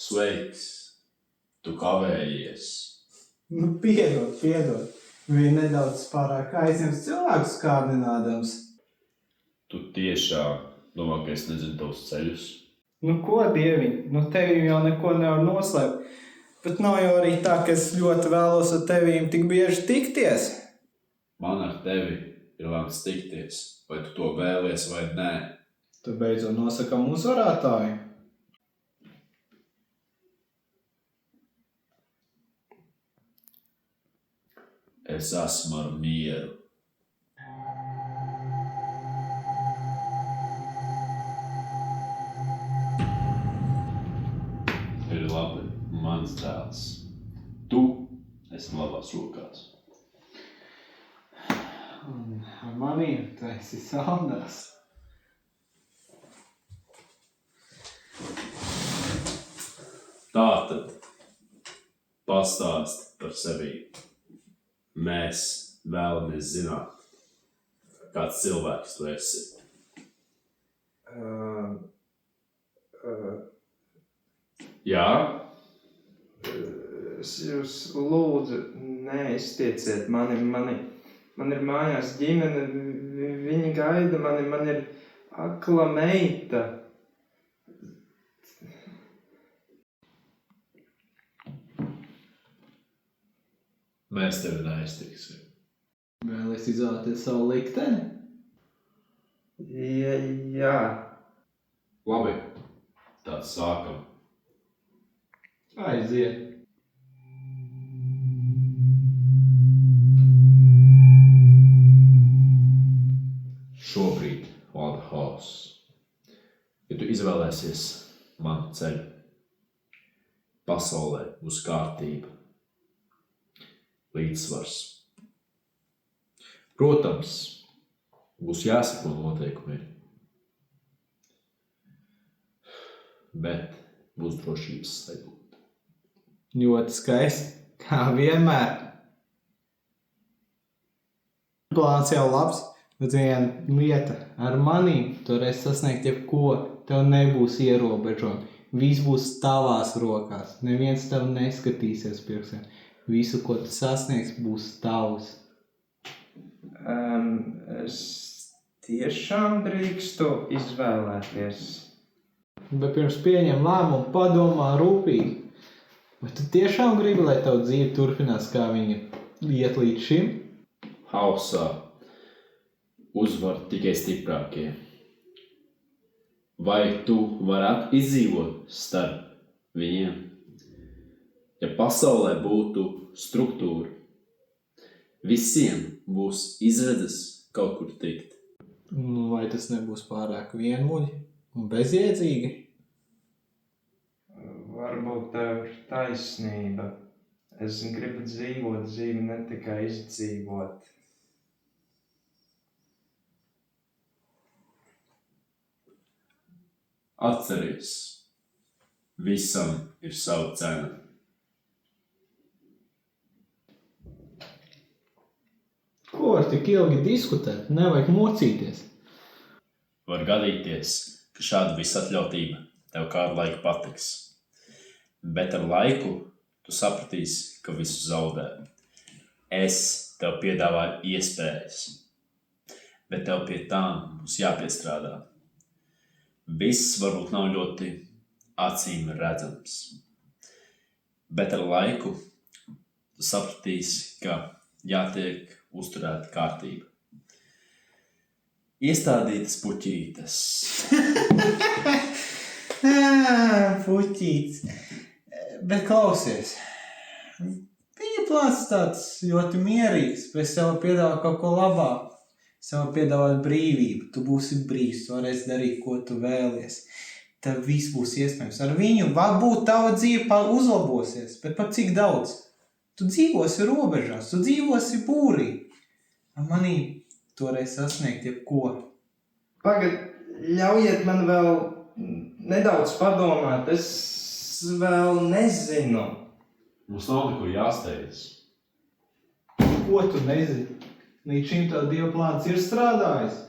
Sveiks! Tu kavējies. Nu, piedod. Bija nedaudz pārāk aizņemts cilvēks kārdinādams. Tu tiešām domā, ka es nezinu tavus ceļus? Nu, ko, dieviņ? Nu, tevīm jau neko nevar noslēpt. Bet nav jau arī tā, ka es ļoti vēlos ar tevīm tik bieži tikties. Man ar tevi ir lemts tikties. Vai tu to vēlies vai nē? Tu beidzot nosakam uzvarētāju. Es esmu ar mieru. Ir labi, mans dēls. Tu esi labās rokās. Un ar maniem tu esi saldās. Tātad pastāsti par sevi. Mēs vēlamies zināt, kāds cilvēks tu esi. Jā? Es jūs lūdzu, neiztieciet mani. Man ir mājās ģimene, viņi gaida mani, man ir akla meita. Mēs tevi neiztiksim. Vēlies izvēlēties savu likteni? Jā. Labi, tad sākam. Aiziet. Šobrīd valda haoss. Ja tu izvēlēsies manu ceļu, pasaulē būs kārtība, līdzsvars. Protams, būs jāsako noteikumiem, bet būs drošības sajūta. Ļoti skaisti, kā vienmēr. Plāns jau labs, bet viena lieta ar manīm tu varēsi sasniegt jebko, tev nebūs ierobežojumi. Viss būs tavās rokās, neviens tev neskatīsies pirksē. Visu, ko tu sasniegsi, būs tavs. Es tiešām drīkstu izvēlēties. Bet pirms pieņem lēmumu, padomā rūpīgi. Vai tu tiešām gribi, lai tavu dzīve turpinās, kā viņa iet līdz šim? Hausā uzvar tikai stiprākie. Vai tu varētu izdzīvot starp viņiem? Ja pasaulē būtu struktūra, visiem būs izredzes kaut kur tikt. Vai tas nebūs pārāk vienmuļi un bezjēdzīgi? Varbūt tev ir taisnība. Es gribu dzīvot dzīvi, ne tikai izdzīvot. Atceries, visam ir sava cena. Ko var tik ilgi diskutēt? Nevajag mocīties. Var gadīties, ka šāda visatļautība tev kādu laiku patiks. Bet ar laiku tu sapratīsi, ka visu zaudē. Es tev piedāvāju iespējas, bet tev pie tām būs jāpiestrādā. Viss varbūt nav ļoti acīm redzams, bet ar laiku tu sapratīsi, ka jātiek uzturēta kārtība. Iestādītas puķītes. Puķīts. Bet klausies, viņa plāns tāds ļoti mierīgs, bet es tev piedāvāju kaut ko labāku. Es tev piedāvāju brīvību, tu būsi brīvs, tu varēsi darīt, ko tu vēlies. Tev viss būs iespējams. Ar viņu varbūt tava dzīve uzlabosies, bet par cik daudz? Tu dzīvosi robežās, tu dzīvosi būrī. Ar manī tu varēsi sasniegt jebko. Pagad, ļaujiet man vēl nedaudz padomāt, es vēl nezinu. Mums nav nekur jāsteidz. Ko tu nezini? Līdz šim tev Dieva plāns ir strādājis.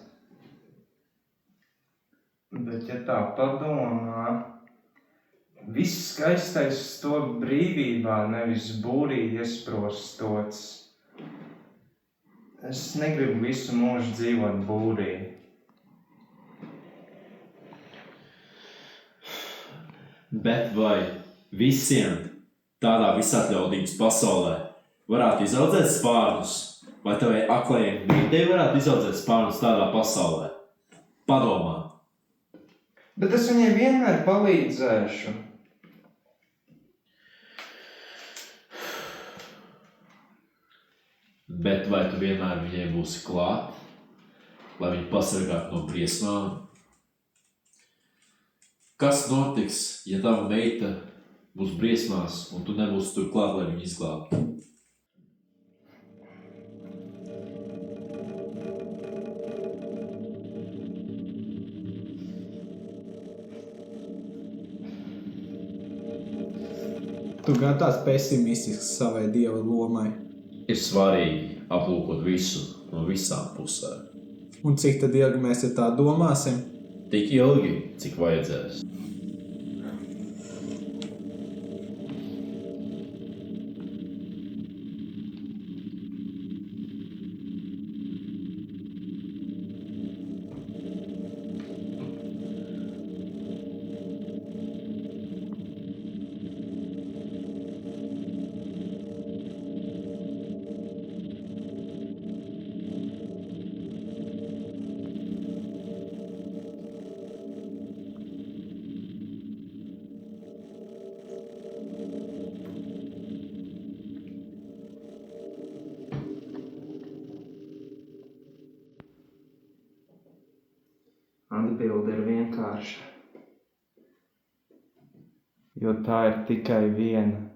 Bet ja tā padomā, Viss skaistais to brīvībā, nevis būrī iesprostots. Es negribu visu mūžu dzīvot būrī. Bet vai visiem tādā visatļautības pasaulē varētu izaudzēt spārnus? Vai tavai aklajai mītei varētu izaudzēt spārnus tādā pasaulē? Padomā. Bet es viņai vienmēr palīdzēšu. Bet vai tu vienmēr viņai būsi klāt, lai viņu pasargātu no briesmām? Kas notiks, ja tava meita būs briesmās un tu nebūsi tur klāt, lai viņu izglābtu? Tu gan tāds pesimistisks savai dieva lomai. Ir svarīgi aplūkot visu no visām pusēm. Un cik tad ilgi mēs ar tā domāsim? Tik ilgi, cik vajadzēs. Atbilde ir vienkārša, jo tā ir tikai viena.